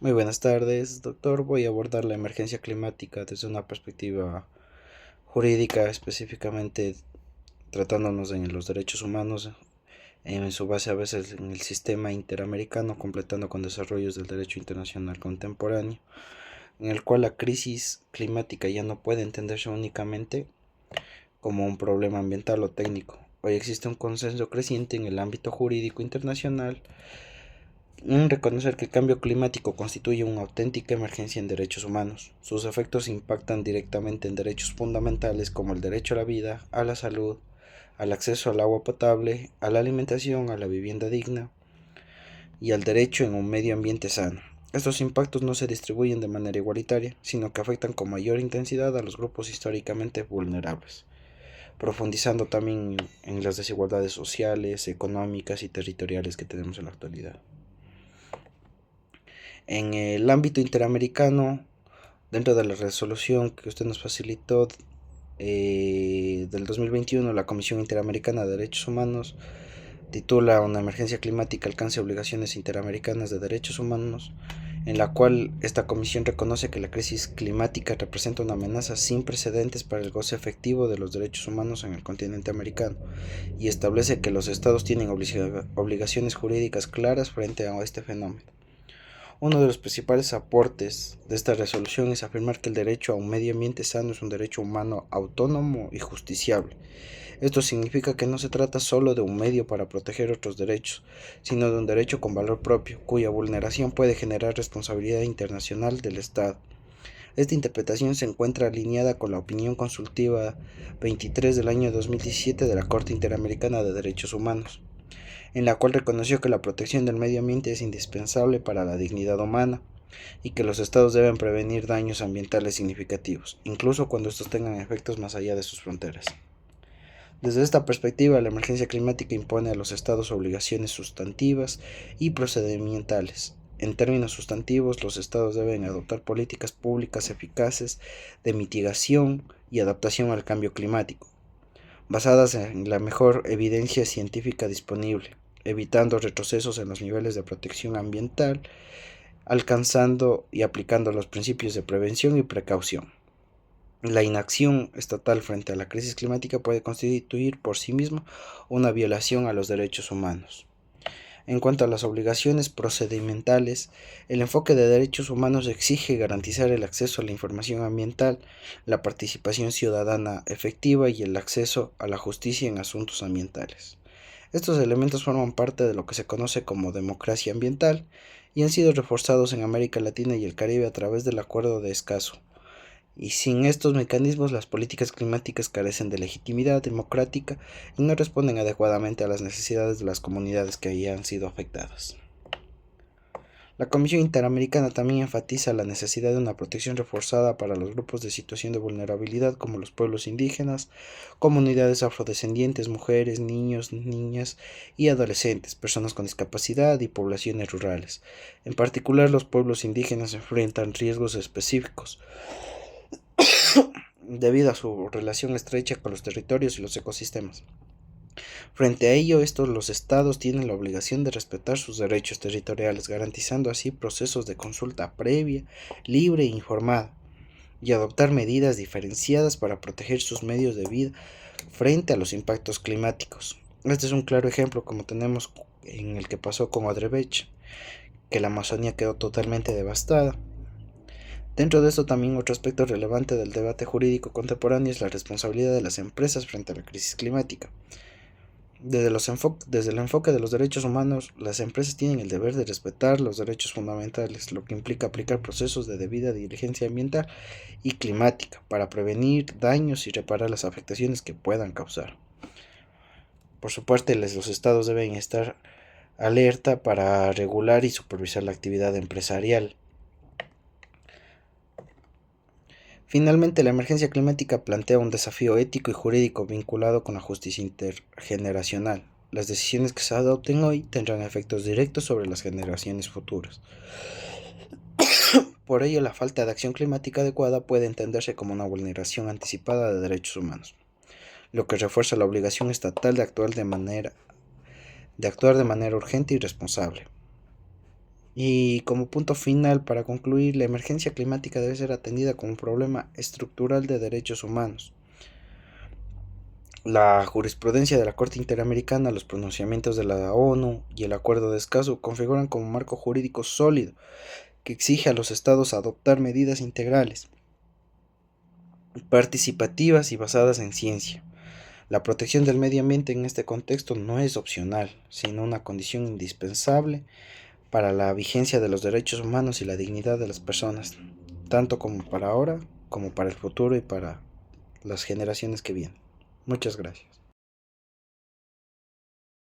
Muy buenas tardes, doctor. Voy a abordar la emergencia climática desde una perspectiva jurídica, específicamente tratándonos en los derechos humanos, en su base a veces en el sistema interamericano, completando con desarrollos del derecho internacional contemporáneo, en el cual la crisis climática ya no puede entenderse únicamente como un problema ambiental o técnico. Hoy existe un consenso creciente en el ámbito jurídico internacional en reconocer que el cambio climático constituye una auténtica emergencia en derechos humanos. Sus efectos impactan directamente en derechos fundamentales como el derecho a la vida, a la salud, al acceso al agua potable, a la alimentación, a la vivienda digna y al derecho en un medio ambiente sano. Estos impactos no se distribuyen de manera igualitaria, sino que afectan con mayor intensidad a los grupos históricamente vulnerables, profundizando también en las desigualdades sociales, económicas y territoriales que tenemos en la actualidad. En el ámbito interamericano, dentro de la resolución que usted nos facilitó del 2021, la Comisión Interamericana de Derechos Humanos titula Una emergencia climática alcance obligaciones interamericanas de derechos humanos, en la cual esta comisión reconoce que la crisis climática representa una amenaza sin precedentes para el goce efectivo de los derechos humanos en el continente americano y establece que los estados tienen obligaciones jurídicas claras frente a este fenómeno. Uno de los principales aportes de esta resolución es afirmar que el derecho a un medio ambiente sano es un derecho humano autónomo y justiciable. Esto significa que no se trata solo de un medio para proteger otros derechos, sino de un derecho con valor propio, cuya vulneración puede generar responsabilidad internacional del Estado. Esta interpretación se encuentra alineada con la opinión consultiva 23 del año 2017 de la Corte Interamericana de Derechos Humanos, en la cual reconoció que la protección del medio ambiente es indispensable para la dignidad humana y que los estados deben prevenir daños ambientales significativos, incluso cuando estos tengan efectos más allá de sus fronteras. Desde esta perspectiva, la emergencia climática impone a los estados obligaciones sustantivas y procedimentales. En términos sustantivos, los estados deben adoptar políticas públicas eficaces de mitigación y adaptación al cambio climático, basadas en la mejor evidencia científica disponible, evitando retrocesos en los niveles de protección ambiental, alcanzando y aplicando los principios de prevención y precaución. La inacción estatal frente a la crisis climática puede constituir por sí misma una violación a los derechos humanos. En cuanto a las obligaciones procedimentales, el enfoque de derechos humanos exige garantizar el acceso a la información ambiental, la participación ciudadana efectiva y el acceso a la justicia en asuntos ambientales. Estos elementos forman parte de lo que se conoce como democracia ambiental y han sido reforzados en América Latina y el Caribe a través del Acuerdo de Escazú. Y sin estos mecanismos, las políticas climáticas carecen de legitimidad democrática y no responden adecuadamente a las necesidades de las comunidades que hayan sido afectadas. La Comisión Interamericana también enfatiza la necesidad de una protección reforzada para los grupos de situación de vulnerabilidad como los pueblos indígenas, comunidades afrodescendientes, mujeres, niños, niñas y adolescentes, personas con discapacidad y poblaciones rurales. En particular, los pueblos indígenas enfrentan riesgos específicos debido a su relación estrecha con los territorios y los ecosistemas. Frente a ello, los estados tienen la obligación de respetar sus derechos territoriales, garantizando así procesos de consulta previa, libre e informada, y adoptar medidas diferenciadas para proteger sus medios de vida frente a los impactos climáticos. Este es un claro ejemplo, como tenemos en el que pasó con Odebrecht, que la Amazonía quedó totalmente devastada. Dentro de esto también otro aspecto relevante del debate jurídico contemporáneo es la responsabilidad de las empresas frente a la crisis climática. Desde el enfoque de los derechos humanos, las empresas tienen el deber de respetar los derechos fundamentales, lo que implica aplicar procesos de debida diligencia ambiental y climática para prevenir daños y reparar las afectaciones que puedan causar. Por su parte, los estados deben estar alerta para regular y supervisar la actividad empresarial. Finalmente, la emergencia climática plantea un desafío ético y jurídico vinculado con la justicia intergeneracional. Las decisiones que se adopten hoy tendrán efectos directos sobre las generaciones futuras. Por ello, la falta de acción climática adecuada puede entenderse como una vulneración anticipada de derechos humanos, lo que refuerza la obligación estatal de actuar de manera urgente y responsable. Y como punto final, para concluir, la emergencia climática debe ser atendida como un problema estructural de derechos humanos. La jurisprudencia de la Corte Interamericana, los pronunciamientos de la ONU y el Acuerdo de Escazú configuran como marco jurídico sólido que exige a los estados adoptar medidas integrales, participativas y basadas en ciencia. La protección del medio ambiente en este contexto no es opcional, sino una condición indispensable para la vigencia de los derechos humanos y la dignidad de las personas, tanto como para ahora, como para el futuro y para las generaciones que vienen. Muchas gracias.